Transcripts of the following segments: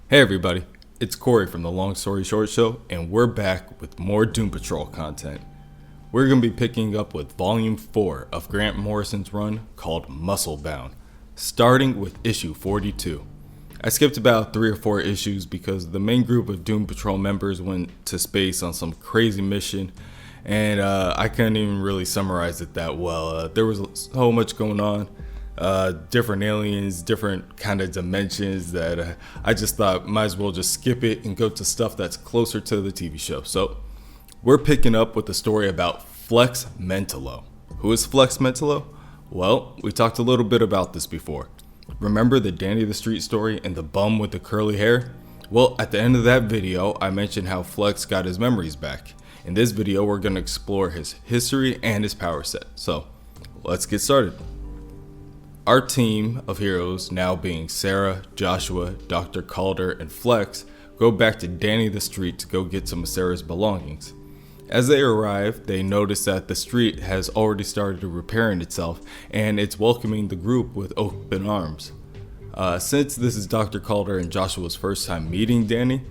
Hey everybody, it's Corey from the Long Story Short Show, and we're back with more Doom Patrol content. We're going to be picking up with Volume 4 of Grant Morrison's run called Musclebound, starting with issue 42. I skipped about 3 or 4 issues because the main group of Doom Patrol members went to space on some crazy mission, and I couldn't even really summarize it that well. There was so much going on. Different aliens, different kind of dimensions that I just thought might as well just skip it and go to stuff that's closer to the TV show. So we're picking up with the story about Flex Mentallo. Who is Flex Mentallo? Well, we talked a little bit about this before. Remember the Danny the Street story and the bum with the curly hair? Well, at the end of that video, I mentioned how Flex got his memories back. In this video, we're going to explore his history and his power set. So let's get started. Our team of heroes, now being Sarah, Joshua, Dr. Calder, and Flex, go back to Danny the Street to go get some of Sarah's belongings. As they arrive, they notice that the street has already started repairing itself, and it's welcoming the group with open arms. Since this is Dr. Calder and Joshua's first time meeting Danny,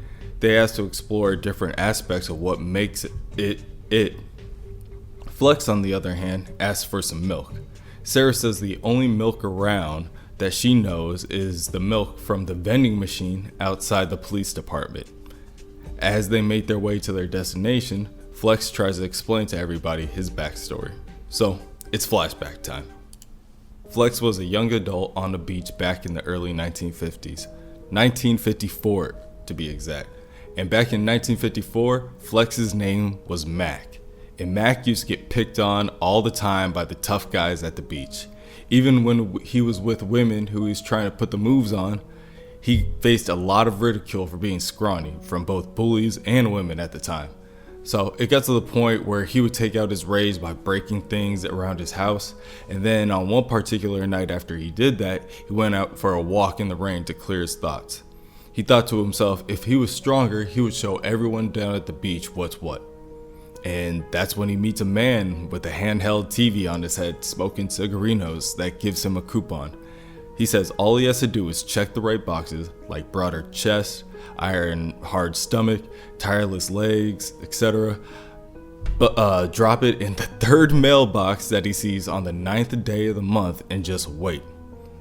they ask to explore different aspects of what makes it. Flex, on the other hand, asks for some milk. Sarah says the only milk around that she knows is the milk from the vending machine outside the police department. As they make their way to their destination, Flex tries to explain to everybody his backstory. So, it's flashback time. Flex was a young adult on the beach back in the early 1950s. 1954 to be exact. And back in 1954, Flex's name was Mac. And Mac used to get picked on all the time by the tough guys at the beach. Even when he was with women who he was trying to put the moves on, he faced a lot of ridicule for being scrawny from both bullies and women at the time. So it got to the point where he would take out his rage by breaking things around his house. And then on one particular night after he did that, he went out for a walk in the rain to clear his thoughts. He thought to himself, if he was stronger, he would show everyone down at the beach what's what. And that's when he meets a man with a handheld TV on his head smoking cigarinos that gives him a coupon. He says all he has to do is check the right boxes like broader chest, iron hard stomach, tireless legs, etc. But drop it in the third mailbox that he sees on the 9th day of the month and just wait.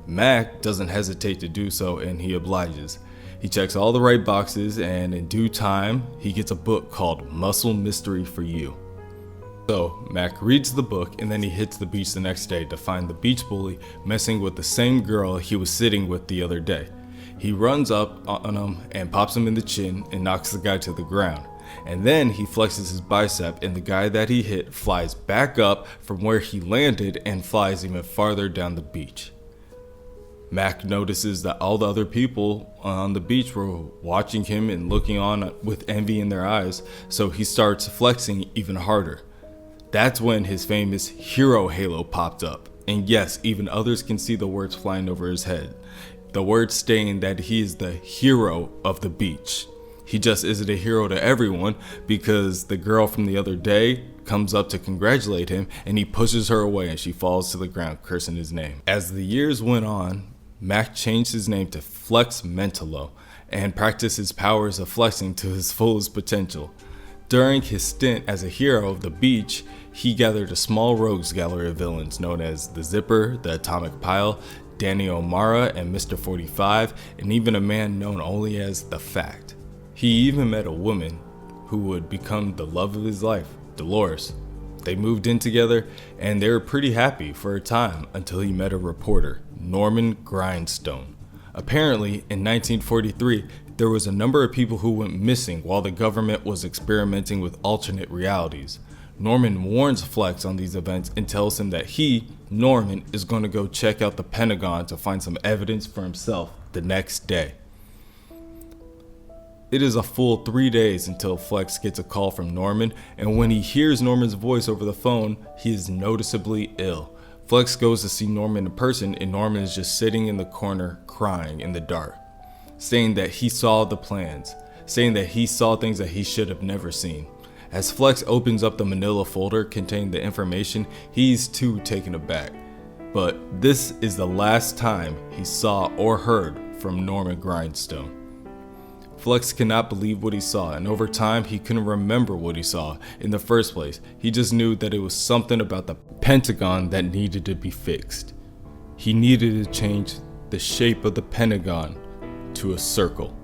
Mac doesn't hesitate to do so, and he obliges. He checks all the right boxes, and in due time, he gets a book called Muscle Mystery for You. So, Mac reads the book, and then he hits the beach the next day to find the beach bully messing with the same girl he was sitting with the other day. He runs up on him and pops him in the chin and knocks the guy to the ground. And then he flexes his bicep, and the guy that he hit flies back up from where he landed and flies even farther down the beach. Mac notices that all the other people on the beach were watching him and looking on with envy in their eyes, so he starts flexing even harder. That's when his famous hero halo popped up, and yes, even others can see the words flying over his head. The words stating that he is the hero of the beach. He just isn't a hero to everyone because the girl from the other day comes up to congratulate him, and he pushes her away and she falls to the ground cursing his name. As the years went on, Mac changed his name to Flex Mentallo and practiced his powers of flexing to his fullest potential. During his stint as a hero of the beach, he gathered a small rogues gallery of villains known as the Zipper, the Atomic Pile, Danny O'Mara, and Mr. 45, and even a man known only as The Fact. He even met a woman who would become the love of his life, Dolores. They moved in together, and they were pretty happy for a time until he met a reporter, Norman Grindstone. Apparently, in 1943, there was a number of people who went missing while the government was experimenting with alternate realities. Norman warns Flex on these events and tells him that he, Norman, is going to go check out the Pentagon to find some evidence for himself the next day. It is a full 3 days until Flex gets a call from Norman, and when he hears Norman's voice over the phone, he is noticeably ill. Flex goes to see Norman in person, and Norman is just sitting in the corner crying in the dark, saying that he saw the plans, saying that he saw things that he should have never seen. As Flex opens up the manila folder containing the information, he's too taken aback. But this is the last time he saw or heard from Norman Grindstone. Flex cannot believe what he saw, and over time he couldn't remember what he saw in the first place. He just knew that it was something about the Pentagon that needed to be fixed. He needed to change the shape of the Pentagon to a circle.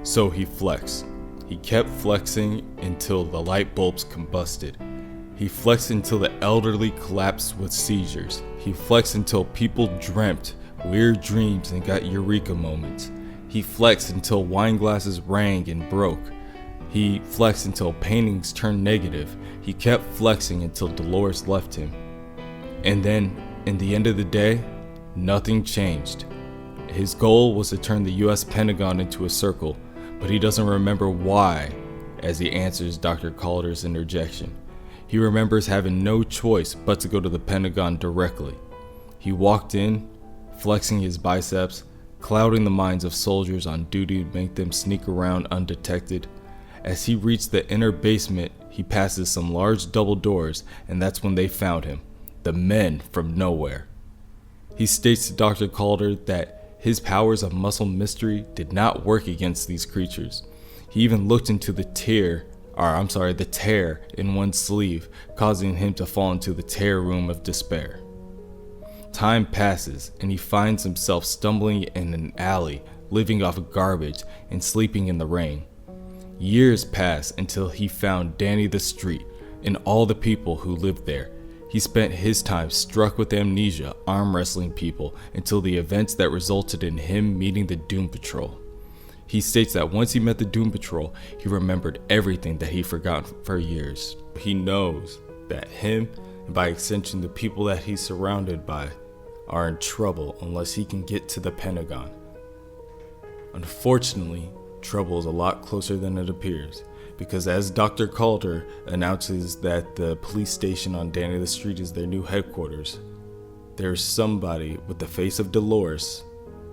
So he flexed. He kept flexing until the light bulbs combusted. He flexed until the elderly collapsed with seizures. He flexed until people dreamt weird dreams and got eureka moments. He flexed until wine glasses rang and broke. He flexed until paintings turned negative. He kept flexing until Dolores left him. And then, in the end of the day, nothing changed. His goal was to turn the US Pentagon into a circle, but he doesn't remember why as he answers Dr. Calder's interjection. He remembers having no choice but to go to the Pentagon directly. He walked in, flexing his biceps, clouding the minds of soldiers on duty to make them sneak around undetected. As he reached the inner basement, he passes some large double doors, and that's when they found him, the men from nowhere. He states to Dr. Calder that his powers of muscle mystery did not work against these creatures. He even looked into the tear in one sleeve, causing him to fall into the tear room of despair. Time passes, and he finds himself stumbling in an alley, living off garbage and sleeping in the rain. Years pass until he found Danny the Street and all the people who lived there. He spent his time struck with amnesia, arm wrestling people until the events that resulted in him meeting the Doom Patrol. He states that once he met the Doom Patrol, he remembered everything that he forgot for years. He knows that him, and by extension the people that he's surrounded by, are in trouble unless he can get to the Pentagon. Unfortunately, trouble is a lot closer than it appears, because as Dr. Calder announces that the police station on Danny the Street is their new headquarters, there's somebody with the face of Dolores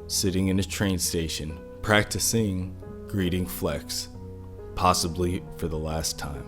sitting in a train station practicing greeting Flex, possibly for the last time.